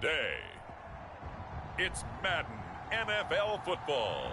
today. It's Madden NFL football.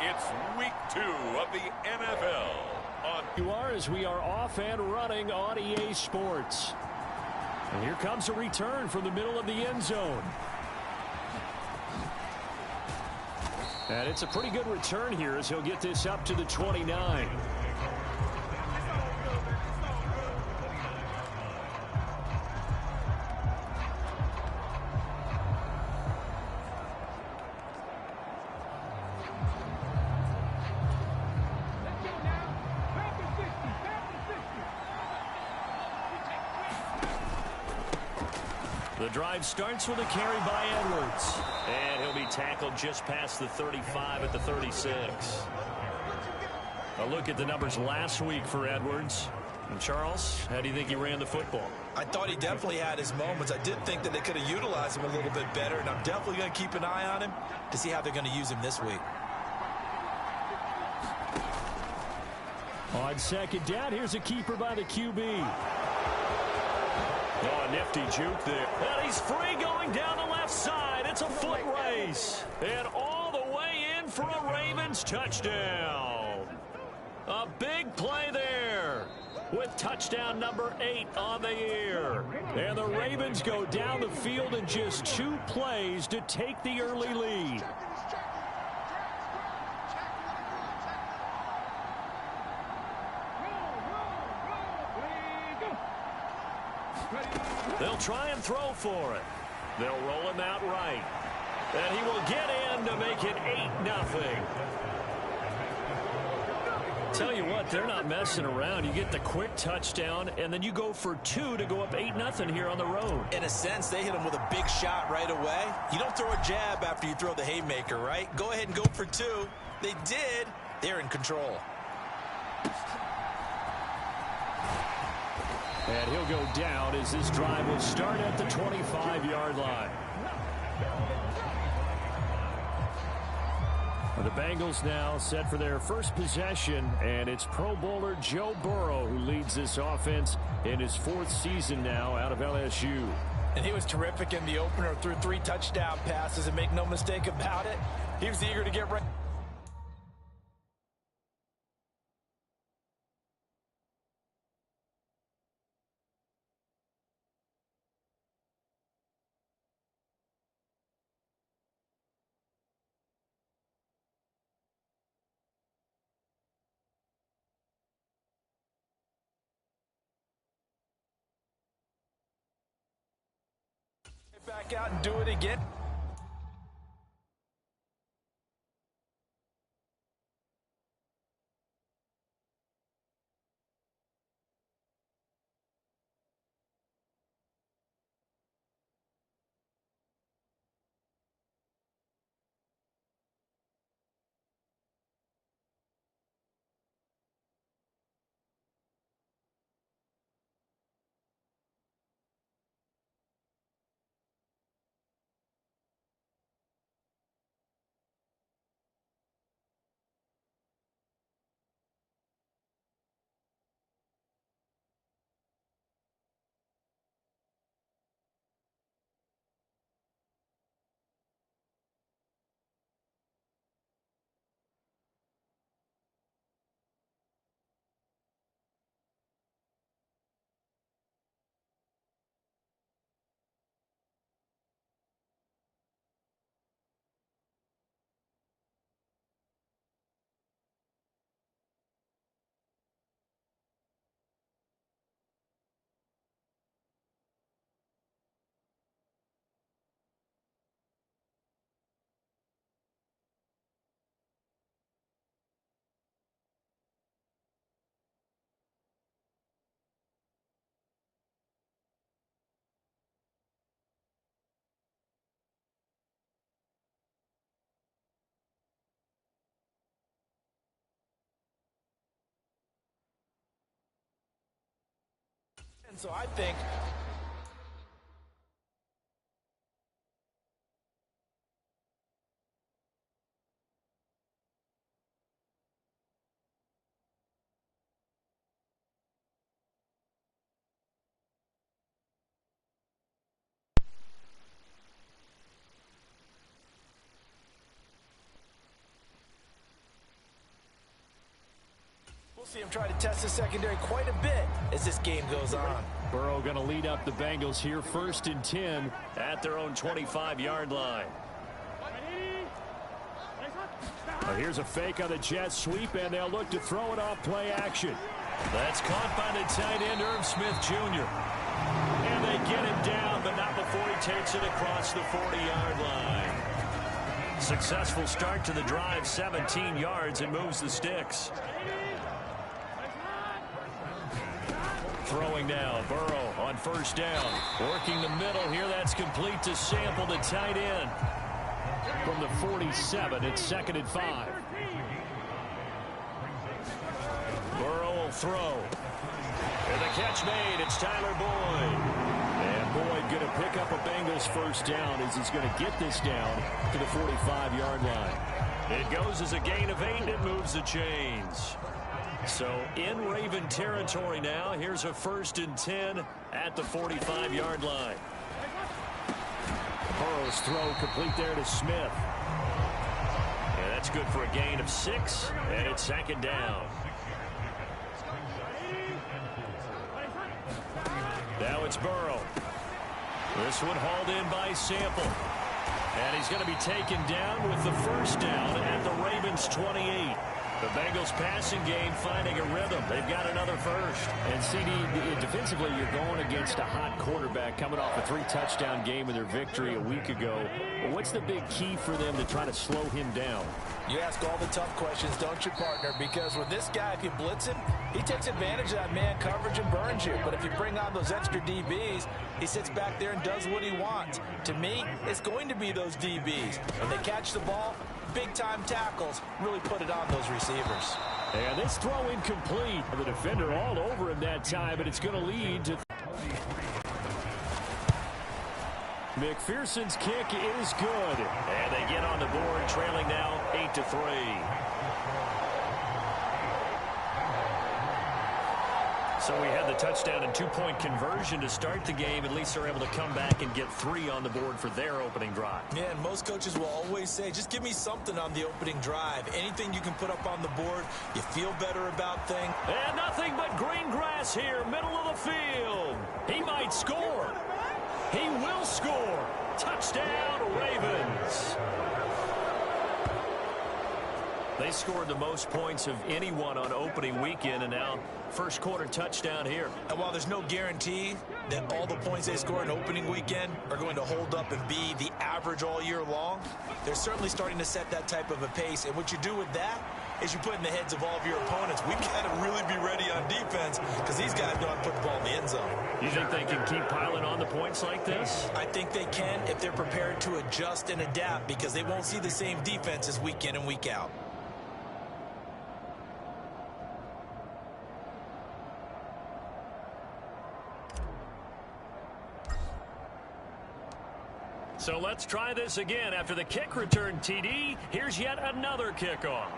It's week 2 of the NFL. You are, as we are off and running on EA Sports. And here comes a return from the middle of the end zone. And it's a pretty good return here as he'll get this up to the 29. The drive starts with a carry by Edwards. And he'll be tackled just past the 35 at the 36. A look at the numbers last week for Edwards. And Charles, how do you think he ran the football? I thought he definitely had his moments. I did think that they could have utilized him a little bit better, and I'm definitely going to keep an eye on him to see how they're going to use him this week. On second down, here's a keeper by the QB. Oh, a nifty juke there. And he's free going down the left side. It's a foot race. And all the way in for a Ravens touchdown. A big play there with touchdown number 8 on the year. And the Ravens go down the field in just 2 plays to take the early lead. They'll try and throw for it. They'll roll him out right. And he will get in to make it 8-0. Tell you what, they're not messing around. You get the quick touchdown, and then you go for 2 to go up 8-0 here on the road. In a sense, they hit him with a big shot right away. You don't throw a jab after you throw the haymaker, right? Go ahead and go for 2. They did. They're in control. And he'll go down as this drive will start at the 25-yard line. The Bengals now set for their first possession, and it's Pro Bowler Joe Burrow who leads this offense in his 4th season now out of LSU. And he was terrific in the opener, threw 3 touchdown passes, and make no mistake about it, he was eager to get right. Back out and do it again. And so I think See him try to test the secondary quite a bit as this game goes on. Burrow going to lead up the Bengals here, 1st and 10 at their own 25-yard line. Here's a fake on the jet sweep, and they'll look to throw it off play action. That's caught by the tight end, Irv Smith Jr. And they get him down, but not before he takes it across the 40-yard line. Successful start to the drive, 17 yards, and moves the sticks. Throwing now, Burrow on 1st down. Working the middle here, that's complete to Sample, the tight end. From the 47, it's 2nd and 5. Burrow will throw. And the catch made, it's Tyler Boyd. And Boyd going to pick up a Bengals 1st down as he's going to get this down to the 45-yard line. It goes as a gain of 8, and it moves the chains. So in Raven territory now. Here's a 1st and 10 at the 45-yard line. Burrow's throw complete there to Smith. And that's good for a gain of 6, and it's 2nd down. Now it's Burrow. This one hauled in by Sample. And he's going to be taken down with the 1st down at the Ravens' 28. The Bengals passing game finding a rhythm. They've got another 1st. And CD, defensively, you're going against a hot quarterback coming off a 3-touchdown game in their victory a week ago. What's the big key for them to try to slow him down? You ask all the tough questions, don't you, partner? Because with this guy, if you blitz him, he takes advantage of that man coverage and burns you. But if you bring on those extra DBs, he sits back there and does what he wants. To me, it's going to be those DBs. When they catch the ball, big-time tackles really put it on those receivers. And this throw incomplete. The defender all over him that time, but it's going to lead to... McPherson's kick is good. And they get on the board, trailing now 8-3. So we had the touchdown and 2-point conversion to start the game. At least they're able to come back and get 3 on the board for their opening drive. Yeah, and most coaches will always say, just give me something on the opening drive. Anything you can put up on the board, you feel better about things. And nothing but green grass here, middle of the field. He might score. He will score. Touchdown, Ravens. They scored the most points of anyone on opening weekend, and now first quarter touchdown here. And while there's no guarantee that all the points they score in opening weekend are going to hold up and be the average all year long, they're certainly starting to set that type of a pace. And what you do with that is you put in the heads of all of your opponents, we've got to really be ready on defense because these guys know how to put the ball in the end zone. You think they can keep piling on the points like this? I think they can if they're prepared to adjust and adapt, because they won't see the same defenses week in and week out. So let's try this again. After the kick return TD, here's yet another kickoff.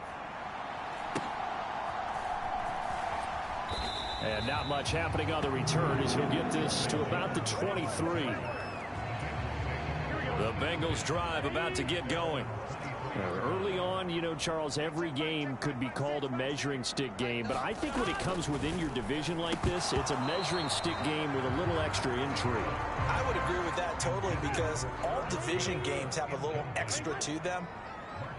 And not much happening on the return as he'll get this to about the 23. The Bengals drive about to get going. Early on, you know, Charles, every game could be called a measuring stick game. But I think when it comes within your division like this, it's a measuring stick game with a little extra intrigue. I would agree with that totally, because all division games have a little extra to them.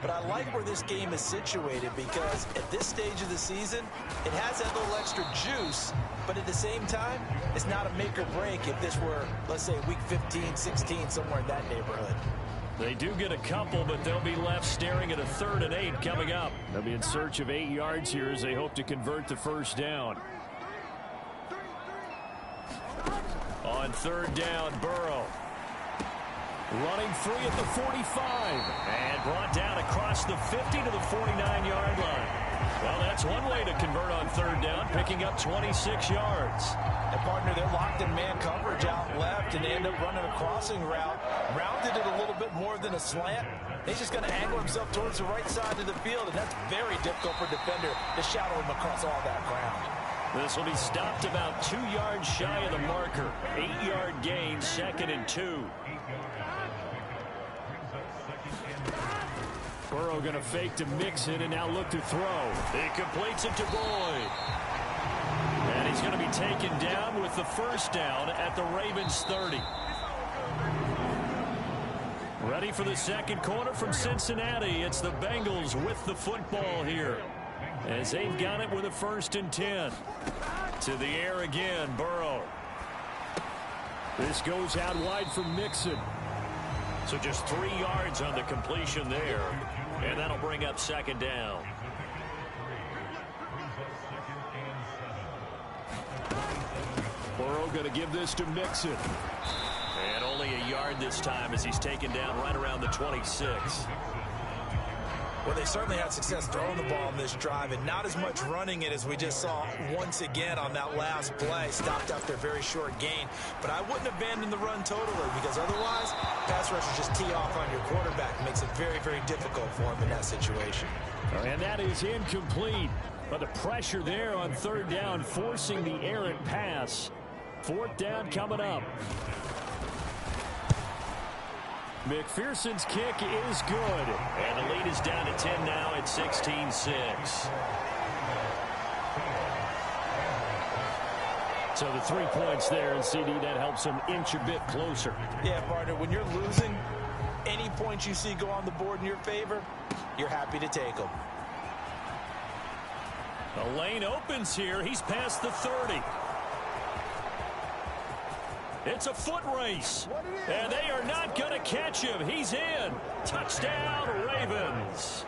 But I like where this game is situated, because at this stage of the season, it has that little extra juice. But at the same time, it's not a make or break if this were, let's say, week 15, 16, somewhere in that neighborhood. They do get a couple, but they'll be left staring at a 3rd and 8 coming up. They'll be in search of 8 yards here as they hope to convert the first down. On 3rd down, Burrow. Running free at the 45. And brought down across the 50 to the 49-yard line. Well, that's one way to convert on 3rd down, picking up 26 yards. And, partner, they're locked in man coverage out left, and they end up running a crossing route. Rounded it a little bit more than a slant. He's just going to angle himself towards the right side of the field, and that's very difficult for a defender to shadow him across all that ground. This will be stopped about 2 yards shy of the marker. 8-yard gain, 2nd and 2. Burrow going to fake to Mixon and now look to throw. He completes it to Boyd. And he's going to be taken down with the first down at the Ravens 30. Ready for the second quarter from Cincinnati. It's the Bengals with the football here, as they've got it with a 1st and 10. To the air again, Burrow. This goes out wide for Mixon. So just 3 yards on the completion there, and that'll bring up 2nd down. Burrow going to give this to Mixon. And only a yard this time as he's taken down right around the 26. Well, they certainly had success throwing the ball in this drive, and not as much running it as we just saw once again on that last play. Stopped after a very short gain. But I wouldn't abandon the run totally, because otherwise, pass rushers just tee off on your quarterback. It makes it very, very difficult for him in that situation. And that is incomplete. But the pressure there on 3rd down, forcing the errant pass. 4th down coming up. McPherson's kick is good. And the lead is down to 10 now at 16-6. So the 3 points there, and CD, that helps them inch a bit closer. Yeah, partner, when you're losing, any points you see go on the board in your favor, you're happy to take them. The lane opens here. He's past the 30. It's a foot race, and they are not going to catch him. He's in. Touchdown, Ravens.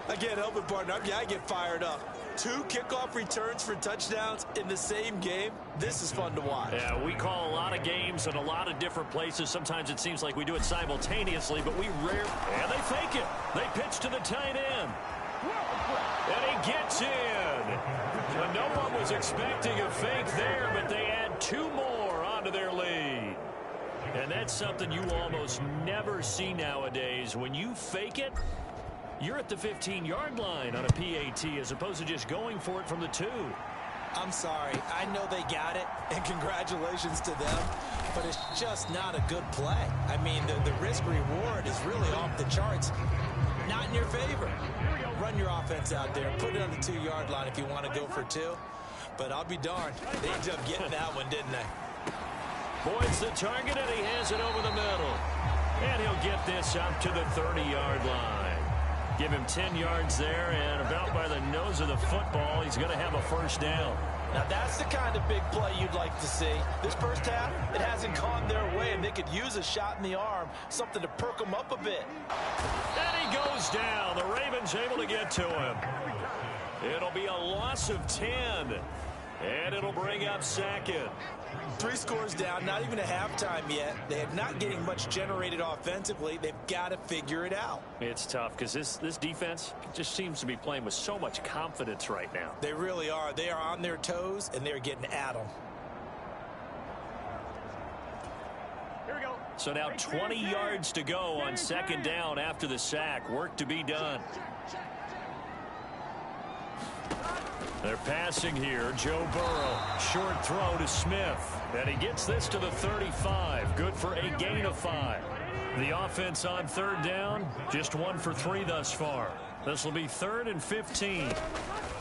I can't help it, partner. I get fired up. 2 kickoff returns for touchdowns in the same game. This is fun to watch. Yeah, we call a lot of games in a lot of different places. Sometimes it seems like we do it simultaneously, but we rarely. And they fake it. They pitch to the tight end. And he gets in. And no one was expecting a fake there, but they add 2 more onto their lead. And that's something you almost never see nowadays. When you fake it, you're at the 15-yard line on a PAT as opposed to just going for it from the 2. I'm sorry. I know they got it, and congratulations to them, but it's just not a good play. I mean, the risk-reward is really off the charts. Not in your favor. Run your offense out there. Put it on the 2-yard line if you want to go for 2. But I'll be darned. They ended up getting that one, didn't they? Boyd's the target, and he has it over the middle. And he'll get this out to the 30-yard line. Give him 10 yards there, and about by the nose of the football, he's going to have a 1st down. Now, that's the kind of big play you'd like to see. This first half, it hasn't gone their way, and they could use a shot in the arm, something to perk them up a bit. And he goes down. The Ravens able to get to him. It'll be a loss of 10, and it'll bring up 2nd. 3 scores down, not even a halftime yet. They are not getting much generated offensively. They've got to figure it out. It's tough because this defense just seems to be playing with so much confidence right now. They really are. They are on their toes, and they're getting at them. Here we go. So now 20 yards to go on 2nd down after the sack. Work to be done. They're passing here. Joe Burrow. Short throw to Smith. And he gets this to the 35. Good for a gain of 5. The offense on 3rd down, just 1 for 3 thus far. This will be 3rd and 15.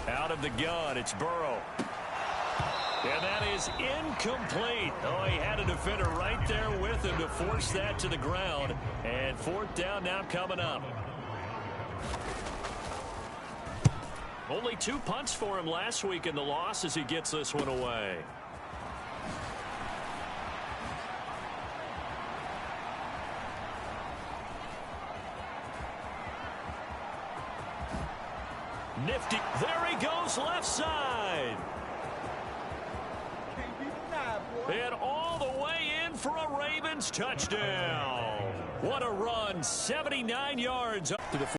Out of the gun, it's Burrow. And that is incomplete. Oh, he had a defender right there with him to force that to the ground. And 4th down now coming up. Only 2 punts for him last week in the loss as he gets this one away. Nifty. There he goes, left side. And all the way in for a Ravens touchdown. What a run. 79 yards up to the